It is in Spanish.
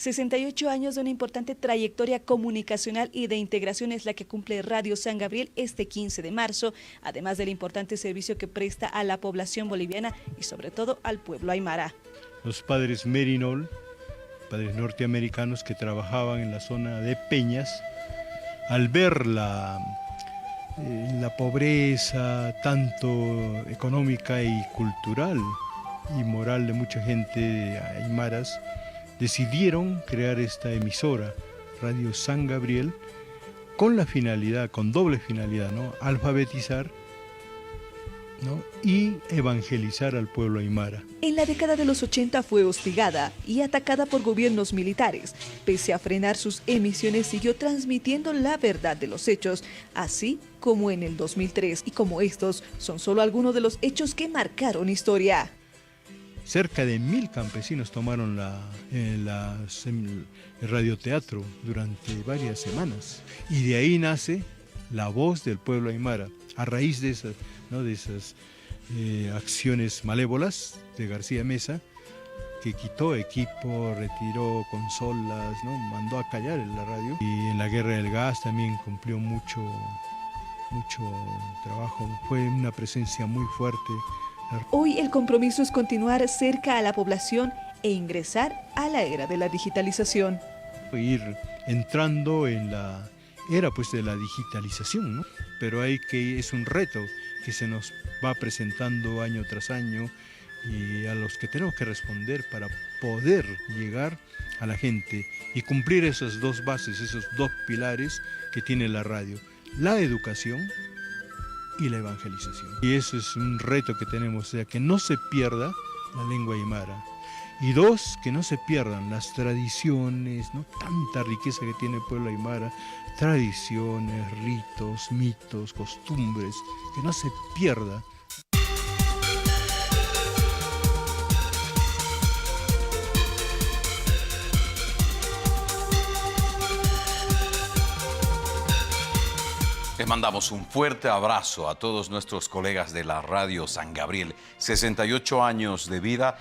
68 años de una importante trayectoria comunicacional y de integración es la que cumple Radio San Gabriel este 15 de marzo, además del importante servicio que presta a la población boliviana y sobre todo al pueblo aymara. Los padres Merinol, padres norteamericanos que trabajaban en la zona de Peñas, al ver la pobreza tanto económica y cultural y moral de mucha gente aymaras, decidieron crear esta emisora, Radio San Gabriel, con la finalidad, con doble finalidad, ¿no? Alfabetizar, ¿no? Y evangelizar al pueblo aymara. En la década de los 80 fue hostigada y atacada por gobiernos militares. Pese a frenar sus emisiones, siguió transmitiendo la verdad de los hechos, así como en el 2003. Y como estos son solo algunos de los hechos que marcaron historia. Cerca de 1000 campesinos tomaron el radioteatro durante varias semanas. Y de ahí nace la voz del pueblo aymara, a raíz de esas, ¿no? De esas acciones malévolas de García Meza, que quitó equipo, retiró consolas, ¿no? Mandó a callar la radio. Y en la guerra del gas también cumplió mucho trabajo, fue una presencia muy fuerte. Hoy el compromiso es continuar cerca a la población e ingresar a la era de la digitalización. Ir entrando en la era pues de la digitalización, ¿no? Pero es un reto que se nos va presentando año tras año y a los que tenemos que responder para poder llegar a la gente y cumplir esas dos bases, esos dos pilares que tiene la radio, la educación y la evangelización. Y eso es un reto que tenemos, o sea, que no se pierda la lengua aymara. Y dos, que no se pierdan las tradiciones, ¿no? Tanta riqueza que tiene el pueblo aymara, tradiciones, ritos, mitos, costumbres, que no se pierda. Les mandamos un fuerte abrazo a todos nuestros colegas de la Radio San Gabriel. 68 años de vida.